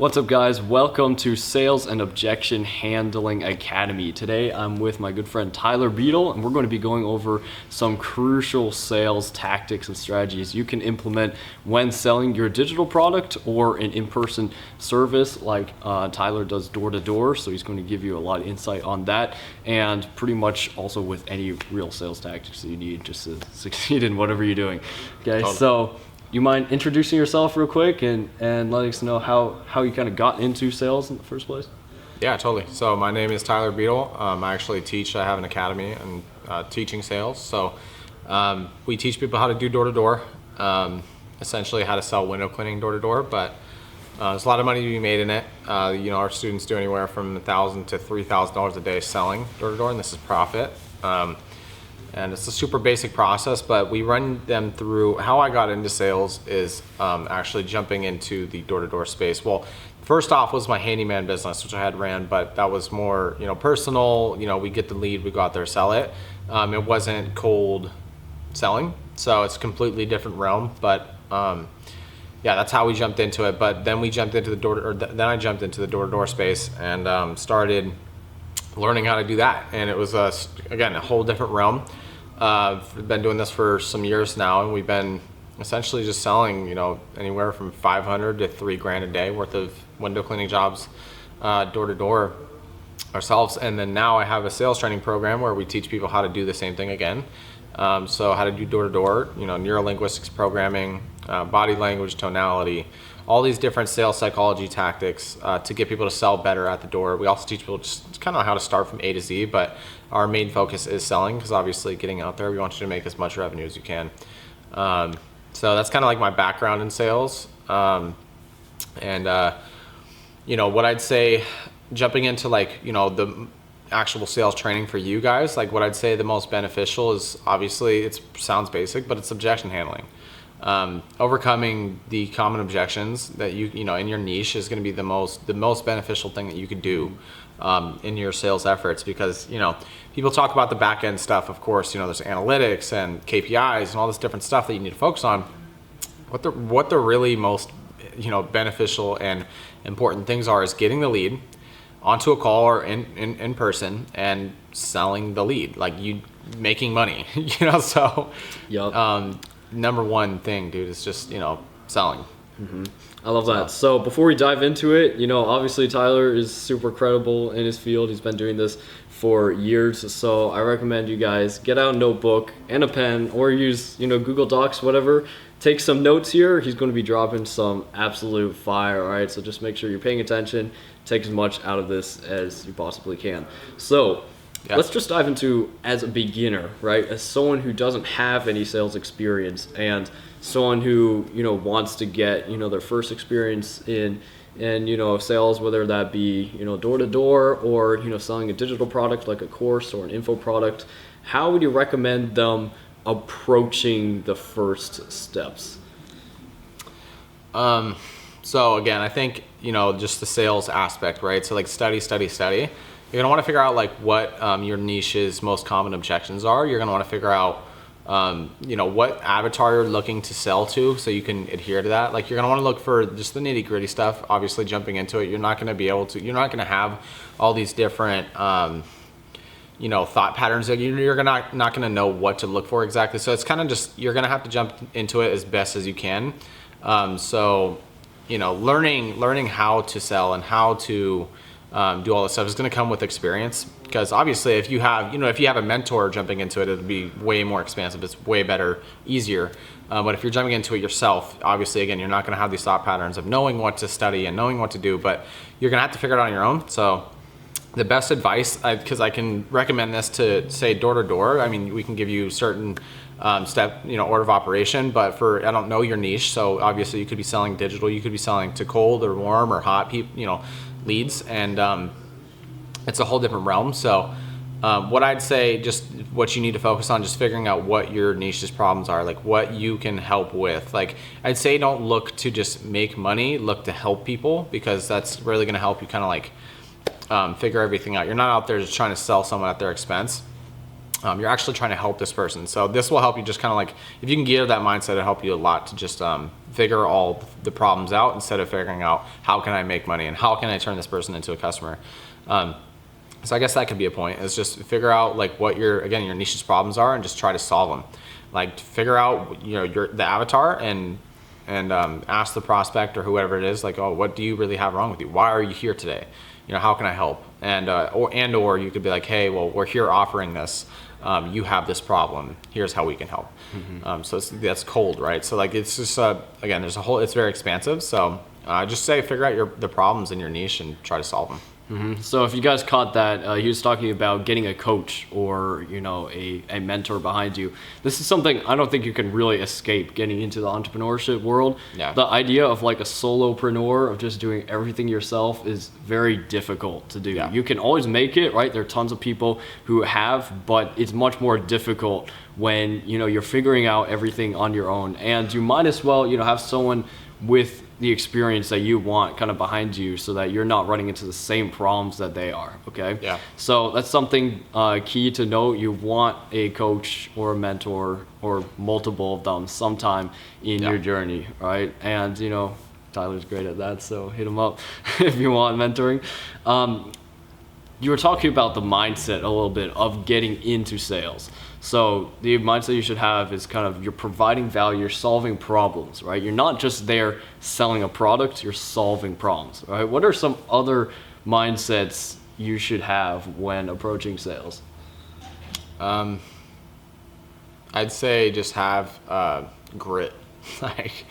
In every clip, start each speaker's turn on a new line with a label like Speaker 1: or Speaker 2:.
Speaker 1: What's up guys, welcome to Sales and Objection Handling Academy. Today I'm with my good friend Tyler Beedle and we're going to be going over some crucial sales tactics and strategies you can implement when selling your digital product or an in-person service like Tyler does door-to-door, so he's going to give you a lot of insight on that and pretty much also with any real sales tactics that you need just to succeed in whatever you're doing. Okay, so you mind introducing yourself real quick and letting us know how you kind of got into sales in the first place?
Speaker 2: Yeah, totally. So my name is Tyler Beedle. I actually I have an academy and teaching sales. So we teach people how to do door-to-door, essentially how to sell window cleaning door-to-door, but there's a lot of money to be made in it. Our students do anywhere from $1,000 to $3,000 a day selling door-to-door, and this is profit. And it's a super basic process, but we run them through. How I got into sales is actually jumping into the door-to-door space. Well, first off was my handyman business, which I had ran, but that was more, personal. We get the lead, we go out there, sell it. It wasn't cold selling, so it's a completely different realm. But yeah, that's how we jumped into it. But then we jumped into then I jumped into the door-to-door space and started learning how to do that, and it was again a whole different realm. I've been doing this for some years now, and we've been essentially just selling anywhere from $500 to $3,000 a day worth of window cleaning jobs door to door ourselves. And then now I have a sales training program where we teach people how to do the same thing again. So how to do door to door, neurolinguistics programming, body language, tonality, all these different sales psychology tactics to get people to sell better at the door. We also teach people just kind of how to start from A to Z, but our main focus is selling, because obviously getting out there, we want you to make as much revenue as you can. So that's kind of like my background in sales. What I'd say, jumping into the actual sales training for you guys, what I'd say the most beneficial is, obviously it sounds basic, but it's objection handling. Overcoming the common objections that in your niche is going to be the most beneficial thing that you could do in your sales efforts, because people talk about the back end stuff. Of course, there's analytics and KPIs and all this different stuff that you need to focus on. What the really most beneficial and important things are is getting the lead onto a call or in person and selling the lead, you making money. So
Speaker 1: Yep.
Speaker 2: Number one thing, dude, is just selling.
Speaker 1: Mm-hmm. I love that. So before we dive into it, obviously Tyler is super credible in his field. He's been doing this for years. So I recommend you guys get out a notebook and a pen, or use Google Docs, whatever. Take some notes here. He's going to be dropping some absolute fire. All right, so just make sure you're paying attention. Take as much out of this as you possibly can. So let's just dive into, as a beginner, right? As someone who doesn't have any sales experience and someone who, wants to get, their first experience in sales, whether that be, door to door or, selling a digital product like a course or an info product, how would you recommend them approaching the first steps?
Speaker 2: So again, I think, just the sales aspect, right? So study. You're gonna want to figure out what your niche's most common objections are. You're gonna want to figure out what avatar you're looking to sell to, so you can adhere to that. You're gonna want to look for just the nitty gritty stuff. Obviously, jumping into it, you're not gonna have all these different thought patterns that you're not gonna know what to look for exactly. So it's kind of just, you're gonna have to jump into it as best as you can. Learning how to sell and how to do all this stuff is going to come with experience, because obviously if you have a mentor jumping into it, it'll be way more expansive. It's way better, easier. But if you're jumping into it yourself, obviously, again, you're not going to have these thought patterns of knowing what to study and knowing what to do, but you're going to have to figure it out on your own. So the best advice, because I can recommend this to, say, door to door. I mean, we can give you certain order of operation, but I don't know your niche. So obviously you could be selling digital, you could be selling to cold or warm or hot people, leads, and it's a whole different realm. So what I'd say, just what you need to focus on, just figuring out what your niche's problems are, what you can help with. I'd say, don't look to just make money, look to help people, because that's really going to help you kind of figure everything out. You're not out there just trying to sell someone at their expense. You're actually trying to help this person. So this will help you just kind of like, if you can get that mindset, it'll help you a lot to just figure all the problems out instead of figuring out how can I make money and how can I turn this person into a customer. So I guess that could be a point, is just figure out like what your niche's problems are and just try to solve them. Like figure out, the avatar and ask the prospect or whoever it is, like, oh, what do you really have wrong with you? Why are you here today? How can I help? Or you could be like, hey, well, we're here offering this. You have this problem. Here's how we can help. So that's cold, right? So like, it's just, again, it's very expansive. So just figure out the problems in your niche and try to solve them.
Speaker 1: So if you guys caught that, he was talking about getting a coach or, a mentor behind you. This is something I don't think you can really escape getting into the entrepreneurship world.
Speaker 2: Yeah.
Speaker 1: The idea of like a solopreneur, of just doing everything yourself, is very difficult to do.
Speaker 2: Yeah.
Speaker 1: You can always make it, right? There are tons of people who have, but it's much more difficult when, you're figuring out everything on your own. And you might as well, have someone with the experience that you want kind of behind you, so that you're not running into the same problems that they are. Okay.
Speaker 2: Yeah.
Speaker 1: So that's something key to note. You want a coach or a mentor or multiple of them sometime in your journey, right? And Tyler's great at that, so hit him up if you want mentoring. You were talking about the mindset a little bit of getting into sales. So the mindset you should have is kind of, you're providing value, you're solving problems, right? You're not just there selling a product, you're solving problems, right? What are some other mindsets you should have when approaching sales?
Speaker 2: I'd say just have grit. Like,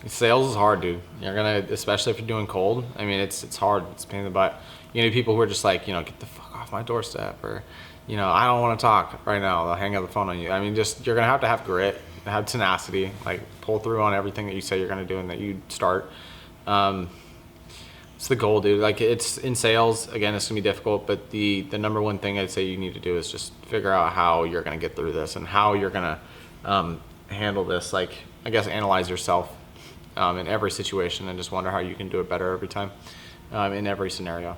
Speaker 2: sales is hard, dude. Especially if you're doing cold. I mean, it's hard. It's a pain in the butt. People who are just like, get the fuck off my doorstep, or I don't want to talk right now. They'll hang up the phone on you. I mean, you're going to have grit, have tenacity, like pull through on everything that you say you're going to do and that you start. It's the goal, dude. Like, it's in sales, again, it's going to be difficult, but the number one thing I'd say you need to do is just figure out how you're going to get through this and how you're going to handle this. Like, I guess, analyze yourself in every situation and just wonder how you can do it better every time in every scenario.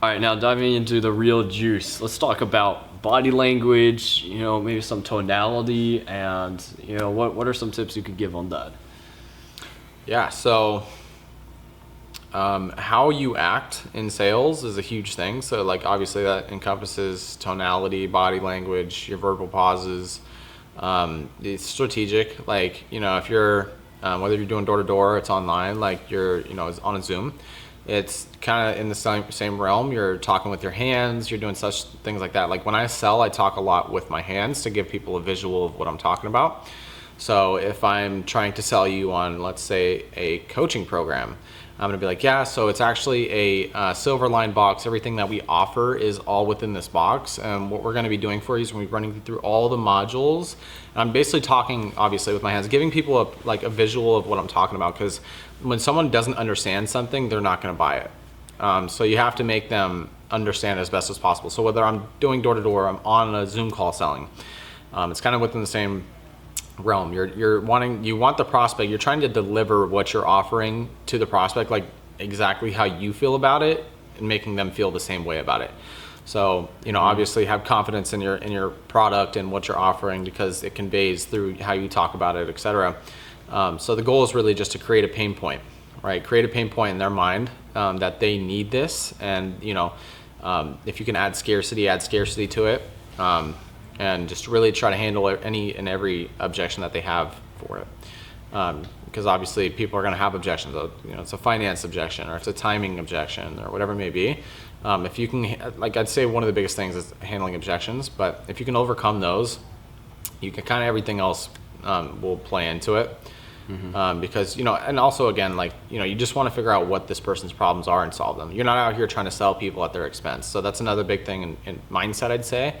Speaker 1: All right, now diving into the real juice, let's talk about body language, maybe some tonality, and what are some tips you could give on that?
Speaker 2: Yeah, so how you act in sales is a huge thing. So like, obviously that encompasses tonality, body language, your verbal pauses. It's strategic. Like, if you're whether you're doing door to door, it's online, like you're it's on a Zoom. It's kind of in the same realm. You're talking with your hands, you're doing such things like that. Like, when I sell, I talk a lot with my hands to give people a visual of what I'm talking about. So if I'm trying to sell you on, let's say, a coaching program, I'm going to be like, yeah, so it's actually a silver line box. Everything that we offer is all within this box. And what we're going to be doing for you is we're running through all the modules. And I'm basically talking, obviously, with my hands, giving people a visual of what I'm talking about. Because when someone doesn't understand something, they're not going to buy it. So you have to make them understand as best as possible. So whether I'm doing door to door, I'm on a Zoom call selling, it's kind of within the same realm. You want the prospect, you're trying to deliver what you're offering to the prospect, like exactly how you feel about it, and making them feel the same way about it. So, obviously have confidence in your product and what you're offering, because it conveys through how you talk about it, etc. So the goal is really just to create a pain point, right? Create a pain point in their mind that they need this, and if you can add scarcity to it. And just really try to handle any and every objection that they have for it. Because obviously people are going to have objections. It's a finance objection, or it's a timing objection, or whatever it may be. If you can, like, I'd say one of the biggest things is handling objections, but if you can overcome those, you can kind of, everything else will play into it. Because, and also, again, like, you just want to figure out what this person's problems are and solve them. You're not out here trying to sell people at their expense. So that's another big thing in mindset, I'd say,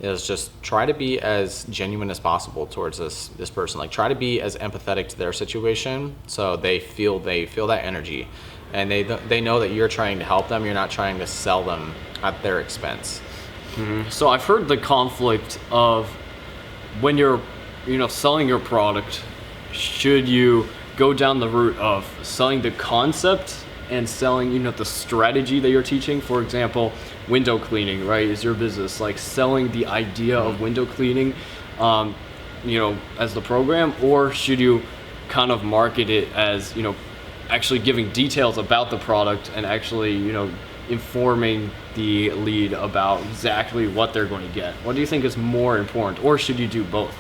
Speaker 2: is just try to be as genuine as possible towards this person. Like, try to be as empathetic to their situation, so they feel that energy, and they know that you're trying to help them. You're not trying to sell them at their expense.
Speaker 1: So I've heard the conflict of, when you're selling your product, should you go down the route of selling the concept and selling, the strategy that you're teaching. For example, window cleaning, right, is your business. Like selling the idea of window cleaning, as the program, or should you kind of market it as, actually giving details about the product and actually, informing the lead about exactly what they're going to get? What do you think is more important, or should you do both?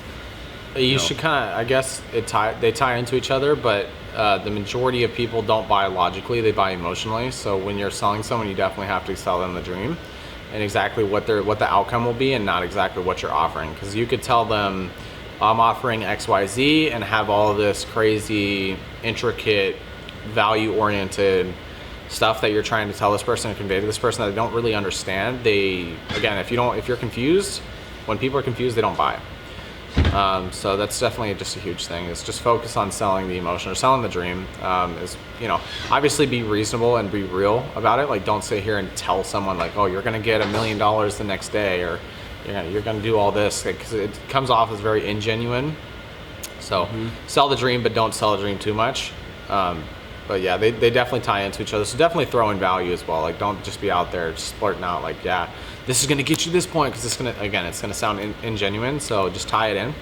Speaker 2: You should kind of, I guess, they tie into each other, but the majority of people don't buy logically, they buy emotionally. So when you're selling someone, you definitely have to sell them the dream and exactly what the outcome will be, and not exactly what you're offering. Because you could tell them, I'm offering XYZ, and have all of this crazy, intricate, value-oriented stuff that you're trying to tell this person and convey to this person that they don't really understand. If you're confused, when people are confused, they don't buy. So that's definitely just a huge thing. Is just focus on selling the emotion or selling the dream. Obviously be reasonable and be real about it. Like, don't sit here and tell someone like, oh, you're gonna get $1 million the next day, or you're gonna do all this, because it comes off as very ingenuine. So sell the dream, but don't sell the dream too much. But yeah, they definitely tie into each other. So definitely throw in value as well. Like, don't just be out there just splurting out like, yeah, this is gonna get you this point, because it's gonna sound ingenuine. So just tie it in.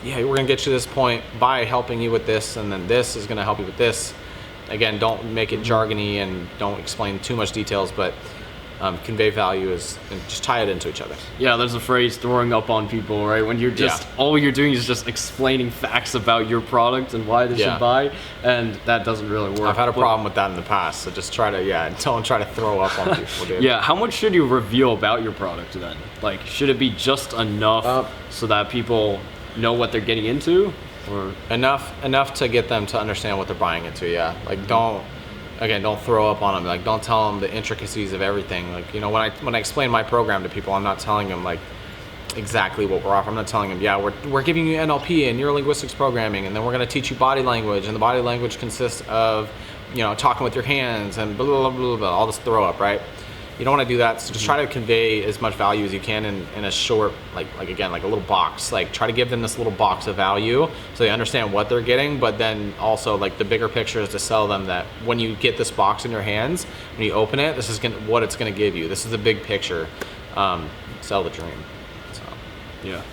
Speaker 2: We're gonna get you this point by helping you with this, and then this is gonna help you with this. Again, don't make it jargony and don't explain too much details, but convey value and just tie it into each other.
Speaker 1: Yeah, there's a phrase, throwing up on people, right? When you're just, all you're doing is just explaining facts about your product and why they should buy, and that doesn't really work.
Speaker 2: I've had a problem with that in the past, so just don't try to throw up on people, dude.
Speaker 1: Yeah, how much should you reveal about your product then? Like, should it be just enough so that people know what they're getting into? Or enough
Speaker 2: to get them to understand what they're buying into, yeah. Like, don't throw up on them. Like, don't tell them the intricacies of everything. Like, when I explain my program to people, I'm not telling them like exactly what we're offering. I'm not telling them, yeah, we're giving you NLP and neurolinguistics programming, and then we're going to teach you body language, and the body language consists of, talking with your hands and blah, blah, blah, blah, all this throw up, right? You don't want to do that. So just try to convey as much value as you can in a short, like a little box. Like, try to give them this little box of value so they understand what they're getting, but then also like the bigger picture is to sell them that when you get this box in your hands, when you open it, this is what it's going to give you. This is the big picture. Sell the dream. So,
Speaker 1: yeah.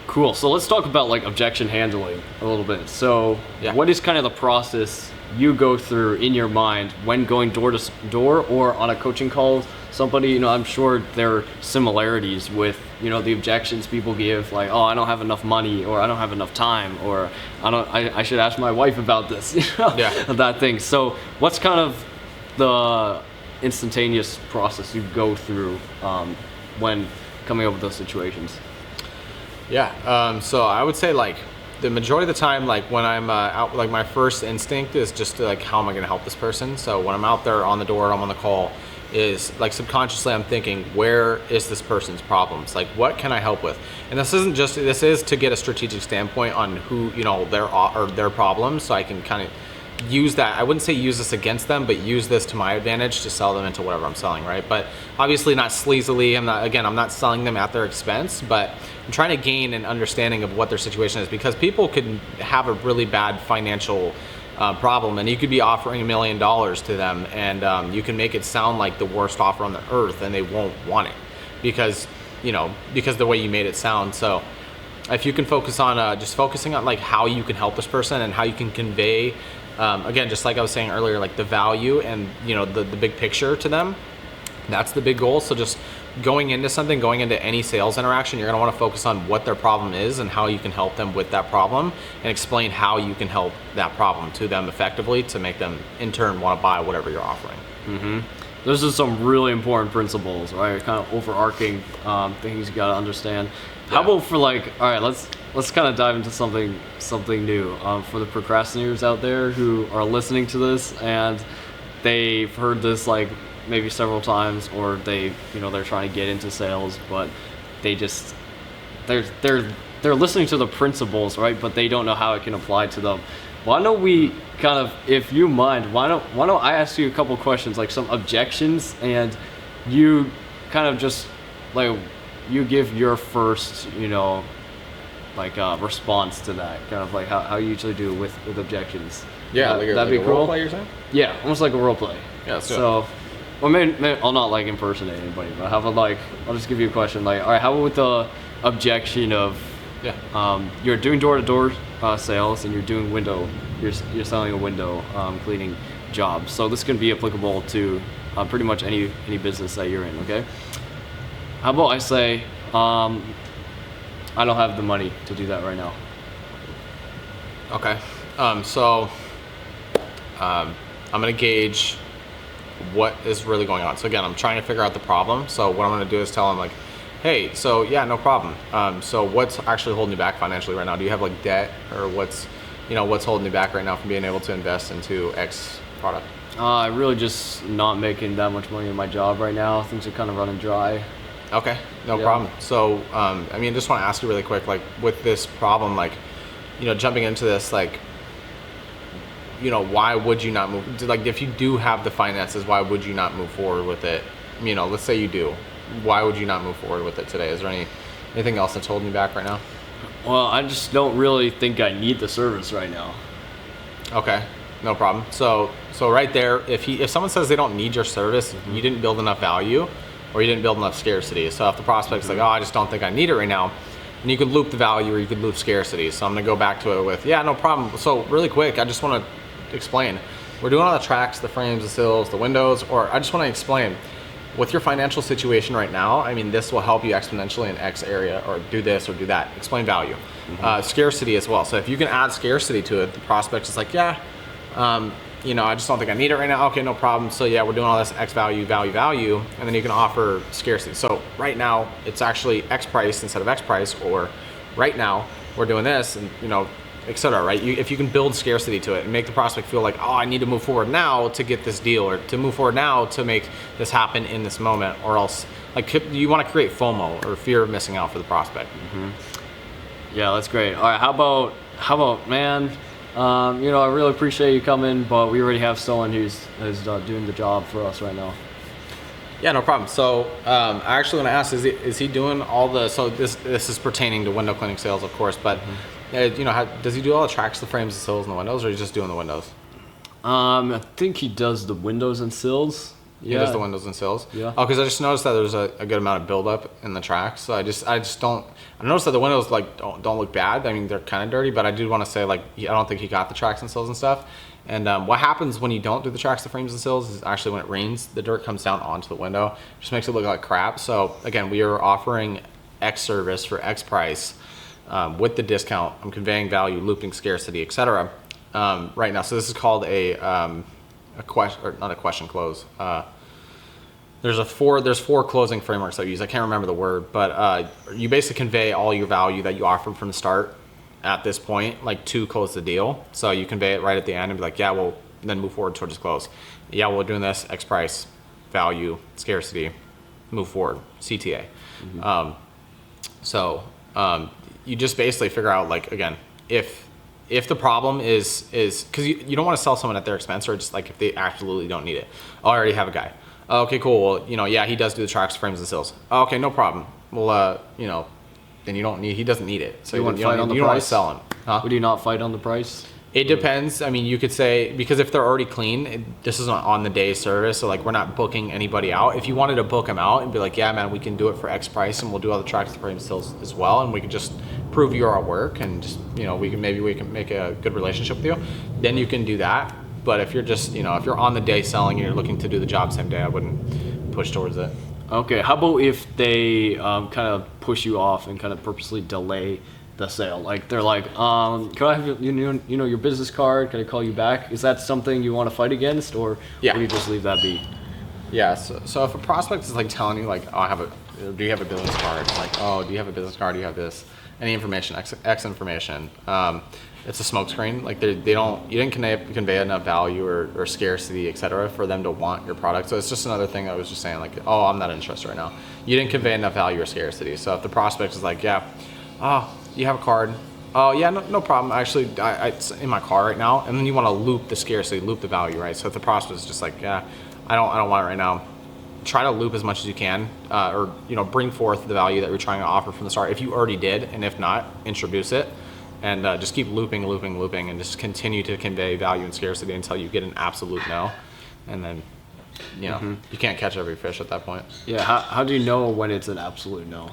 Speaker 1: Cool. So let's talk about like objection handling a little bit. So what is kind of the process you go through in your mind when going door to door or on a coaching call? Somebody, I'm sure there are similarities with, the objections people give, like, oh, I don't have enough money, or I don't have enough time, or I should ask my wife about this, that thing. So what's kind of the instantaneous process you go through when coming up with those situations?
Speaker 2: So I would say like the majority of the time, like when I'm out, like my first instinct is just to, like, how am I going to help this person? So when I'm out there on the door, I'm on the call, is like subconsciously I'm thinking, where is this person's problems? Like, what can I help with? And this is to get a strategic standpoint on who, their problems, so I can kind of use that. I wouldn't say use this against them, but use this to my advantage to sell them into whatever I'm selling, right? But obviously not sleazily. I'm not selling them at their expense, but I'm trying to gain an understanding of what their situation is, because people could have a really bad financial problem, and you could be offering $1 million to them, and you can make it sound like the worst offer on the earth, and they won't want it because the way you made it sound. So if you can focus on just focusing on like how you can help this person and how you can convey, again, just like I was saying earlier, like the value and the big picture to them, that's the big goal. So just going into any sales interaction, you're going to want to focus on what their problem is and how you can help them with that problem, and explain how you can help that problem to them effectively to make them in turn want to buy whatever you're offering.
Speaker 1: Those are some really important principles, right? Kind of overarching things you got to understand. How about for like, all right, let's kind of dive into something new for the procrastinators out there who are listening to this and they've heard this like maybe several times, or they're trying to get into sales, but they're listening to the principles, right? But they don't know how it can apply to them. Why don't we kind of, if you mind, why don't I ask you a couple questions, like some objections, and you kind of just like you give your first, response to that, kind of like how you usually do with objections.
Speaker 2: Yeah,
Speaker 1: that'd be
Speaker 2: a
Speaker 1: cool.
Speaker 2: role play, you're saying?
Speaker 1: Yeah, almost like a role play.
Speaker 2: Yeah, let's do it.
Speaker 1: So, well, maybe I'll not like impersonate anybody, but how about like I'll just give you a question. Like, all right, how about with the objection of you're doing door-to-door sales and you're selling a window cleaning job. So this can be applicable to pretty much any business that you're in. Okay. How about I say I don't have the money to do that right now.
Speaker 2: Okay. I'm gonna gauge what is really going on. So again, I'm trying to figure out the problem. So what I'm gonna do is tell them like, hey, so yeah, no problem. So what's actually holding you back financially right now? Do you have like debt, or what's holding you back right now from being able to invest into X product?
Speaker 1: I really just not making that much money in my job right now. Things are kind of running dry.
Speaker 2: Okay, no problem. So, I mean, just want to ask you really quick, like with this problem, like, jumping into this, like, why would you not move? Like, if you do have the finances, why would you not move forward with it? Let's say you do. Why would you not move forward with it today? Is there anything else that's holding you back right now?
Speaker 1: Well, I just don't really think I need the service right now.
Speaker 2: Okay, no problem. So right there, if someone says they don't need your service, you didn't build enough value, or you didn't build enough scarcity. So if the prospect's like, oh, I just don't think I need it right now, and you could loop the value or you could loop scarcity. So I'm gonna go back to it with, yeah, no problem. So really quick, I just wanna explain. We're doing all the tracks, the frames, the sills, the windows, or I just wanna explain, with your financial situation right now, I mean, this will help you exponentially in X area, or do this or do that. Explain value. Scarcity as well. So if you can add scarcity to it, the prospect is like, yeah, I just don't think I need it right now. Okay, no problem. So yeah, we're doing all this X value, and then you can offer scarcity. So right now it's actually X price instead of X price, or right now we're doing this, and et cetera, right? If you can build scarcity to it and make the prospect feel like, oh, I need to move forward now to get this deal, or to move forward now to make this happen in this moment, or else, like, you want to create FOMO, or fear of missing out, for the prospect.
Speaker 1: Yeah, that's great. All right, how about man? I really appreciate you coming, but we already have someone who's doing the job for us right now.
Speaker 2: Yeah, no problem. So I actually want to ask, is he doing all the, so this is pertaining to window cleaning sales, of course, but does he do all the tracks, the frames, the sills, and the windows, or is he just doing the windows?
Speaker 1: I think he does the windows and sills.
Speaker 2: He does the windows and sills?
Speaker 1: Yeah.
Speaker 2: Oh, because I just noticed that there's a good amount of buildup in the tracks. So I noticed that the windows don't look bad. I mean, they're kind of dirty, but I do want to say, I don't think he got the tracks and sills and stuff. And what happens when you don't do the tracks, the frames, and sills is actually when it rains, the dirt comes down onto the window. It just makes it look like crap. So again, we are offering X service for X price with the discount. I'm conveying value, looping scarcity, etc. Right now. So this is called a question, or not a question close. There's four closing frameworks that we use. I can't remember the word, but you basically convey all your value that you offered from the start at this point, to close the deal. So you convey it right at the end and be like, yeah, well, then move forward towards close. Yeah, we're doing this, X price, value, scarcity, move forward, CTA. You just basically figure out, again, if the problem is because you don't want to sell someone at their expense, or just if they absolutely don't need it. Oh, I already have a guy. Oh, okay, cool. Well, yeah, he does do the tracks, frames, and sills. Oh, okay, no problem. Well, then he doesn't need it. So
Speaker 1: you want to fight on the price?
Speaker 2: You don't want to sell him. Huh?
Speaker 1: Would you not fight on the price?
Speaker 2: It depends. I mean, you could say, because if they're already clean, this is an on the day service, so we're not booking anybody out. If you wanted to book them out and be like, yeah, man, we can do it for X price, and we'll do all the tracks, the frames, sills as well, and we can just prove your work, and just we can make a good relationship with you, then you can do that. But if you're just if you're on the day selling and you're looking to do the job same day, I wouldn't push towards it.
Speaker 1: Okay, how about if they kind of push you off and kind of purposely delay the sale? They're like, can I have your business card? Can I call you back? Is that something you want to fight against, or
Speaker 2: yeah,
Speaker 1: would you just leave that be?
Speaker 2: Yeah. So if a prospect is telling you oh, do you have a business card? Oh, do you have a business card? Do you have this? Any information, X information. It's a smokescreen. You didn't convey enough value or scarcity, etc., for them to want your product. So it's just another thing I was just saying, oh, I'm not interested right now. You didn't convey enough value or scarcity. So if the prospect is like, yeah, oh, you have a card. Oh yeah, no problem. Actually, it's in my car right now. And then you want to loop the scarcity, loop the value, right? So if the prospect is just like, yeah, I don't want it right now. try to loop as much as you can, or bring forth the value that you're trying to offer from the start. If you already did, and if not, introduce it, and just keep looping, and just continue to convey value and scarcity until you get an absolute no, and then you can't catch every fish at that point.
Speaker 1: Yeah. How do you know when it's an absolute no?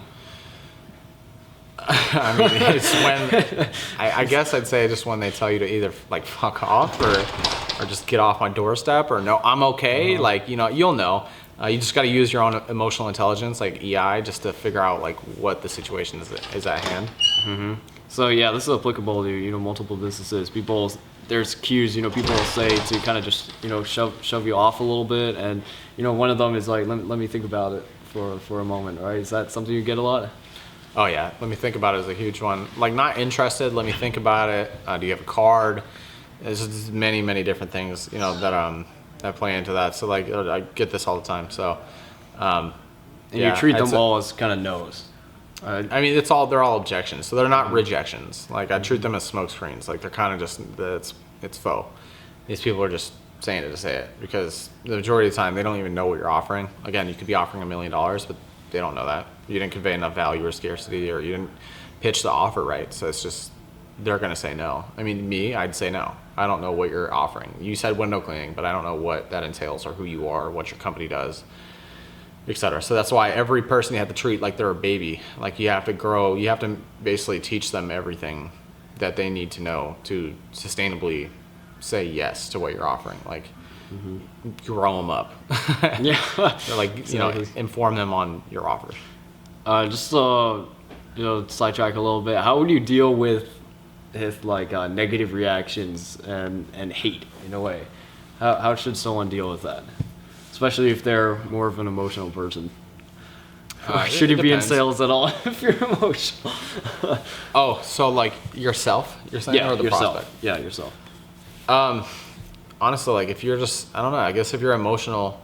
Speaker 2: I mean, it's when I guess I'd say just when they tell you to either like fuck off or just get off my doorstep, or no, I'm okay. Like you'll know. You just got to use your own emotional intelligence, like EI, just to figure out like what the situation is at hand.
Speaker 1: So yeah, this is applicable to multiple businesses. There's cues people will say to kind of just shove you off a little bit, and one of them is like, let me think about it for a moment, right? Is that something you get a lot?
Speaker 2: Oh yeah, let me think about it is a huge one. Like, not interested, let me think about it. Do you have a card? There's just many different things that play into that. So like I get this all the time. So
Speaker 1: and you treat them all as kind of no's.
Speaker 2: I mean, they're all objections, so they're not rejections. Like, I treat them as smoke screens. Like, they're kind of just it's faux. These people are just saying it to say it, because the majority of the time they don't even know what you're offering. Again, you could be offering $1 million, but they don't know that. You didn't convey enough value or scarcity, or you didn't pitch the offer right. So it's just, they're going to say no. I mean, I'd say no. I don't know what you're offering. You said window cleaning, but I don't know what that entails, or who you are, or what your company does, etc. So that's why every person you have to treat like they're a baby. Like, you have to grow, you have to basically teach them everything that they need to know to sustainably say yes to what you're offering. Like, grow them up.
Speaker 1: Yeah.
Speaker 2: Like,
Speaker 1: Exactly.
Speaker 2: Inform them on your offers.
Speaker 1: Just sidetrack a little bit. How would you deal with like negative reactions and hate in a way? How should someone deal with that, especially if they're more of an emotional person? Should you be in sales at all if you're emotional?
Speaker 2: Oh, so like yourself, you're saying, or the
Speaker 1: yourself.
Speaker 2: prospect?
Speaker 1: Yeah, yourself.
Speaker 2: Honestly, like, if you're just, I don't know, I guess if you're emotional,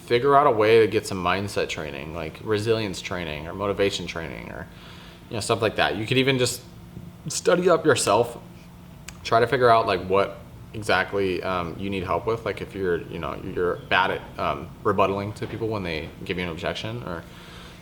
Speaker 2: figure out a way to get some mindset training, like resilience training or motivation training, or stuff like that. You could even just study up yourself, try to figure out like what exactly you need help with. Like, if you're bad at rebuttaling to people when they give you an objection, or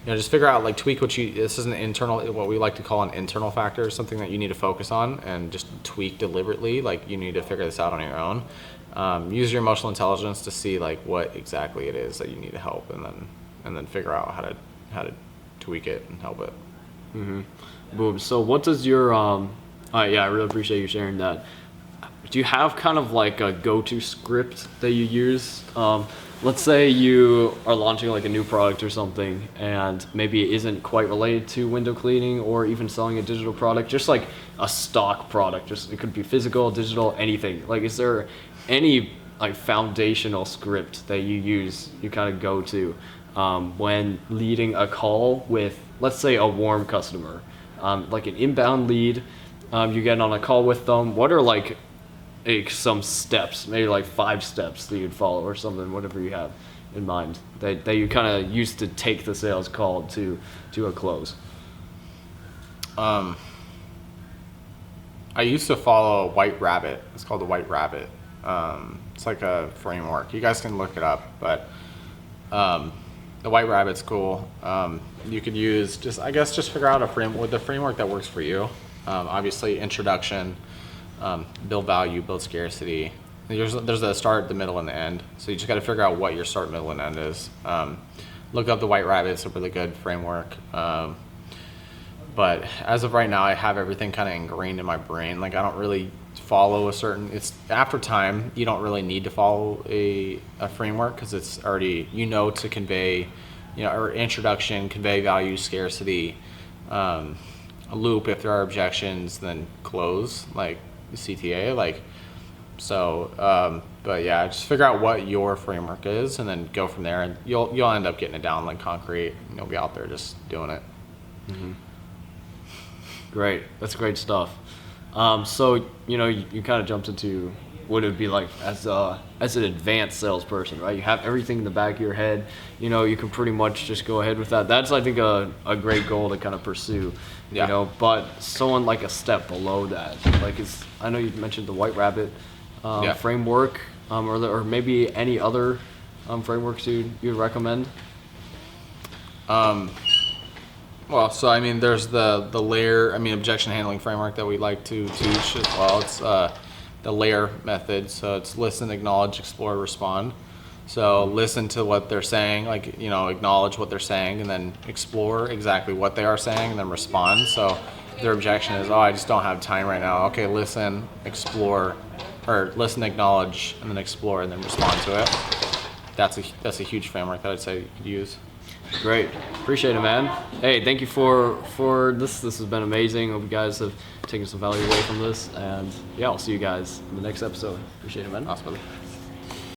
Speaker 2: just figure out, like, tweak this is an internal, what we like to call an internal factor, something that you need to focus on and just tweak deliberately. Like, you need to figure this out on your own. Use your emotional intelligence to see like what exactly it is that you need to help, and then figure out how to tweak it and help it.
Speaker 1: Boom. So what does your I really appreciate you sharing that. Do you have kind of like a go-to script that you use? Let's say you are launching like a new product or something, and maybe it isn't quite related to window cleaning or even selling a digital product, just like a stock product. Just, it could be physical, digital, anything. Like, is there any like foundational script that you kind of go to when leading a call with, let's say, a warm customer, like an inbound lead? You get on a call with them. What are like some steps, maybe like 5 steps that you'd follow, or something, whatever you have in mind that you kind of use to take the sales call to a close?
Speaker 2: I used to follow White Rabbit. It's called the White Rabbit. It's like a framework. You guys can look it up, but the White Rabbit's cool. You could use just figure out the framework that works for you. Obviously, introduction, build value, build scarcity. There's a start, the middle, and the end. So you just got to figure out what your start, middle, and end is. Look up the White Rabbit. It's a really good framework. But as of right now, I have everything kind of ingrained in my brain. Like, I don't really follow it's after time, you don't really need to follow a framework, because it's already, to convey, or introduction, convey value, scarcity, a loop if there are objections, then close, like CTA, like, so, but yeah, just figure out what your framework is, and then go from there, and you'll end up getting it down like concrete, and you'll be out there just doing it.
Speaker 1: Great, that's great stuff. So you kind of jumped into what it would be like as an advanced salesperson, right? You have everything in the back of your head. You can pretty much just go ahead with that. That's, I think, a great goal to kind of pursue.
Speaker 2: Yeah.
Speaker 1: But someone like a step below that, like, I know you mentioned the White Rabbit framework. or maybe any other frameworks you'd recommend?
Speaker 2: Well, so I mean, there's the layer, objection handling framework that we like to teach as well. It's the layer method. So it's listen, acknowledge, explore, respond. So listen to what they're saying, acknowledge what they're saying, and then explore exactly what they are saying, and then respond. So their objection is, I just don't have time right now. Okay, listen, explore, or listen, acknowledge, and then explore, and then respond to it. That's a huge framework that I'd say you could use.
Speaker 1: Great. Appreciate it, man. Hey, thank you for this. This has been amazing. Hope you guys have taken some value away from this. And yeah, I'll see you guys in the next episode. Appreciate it, man.
Speaker 2: Awesome.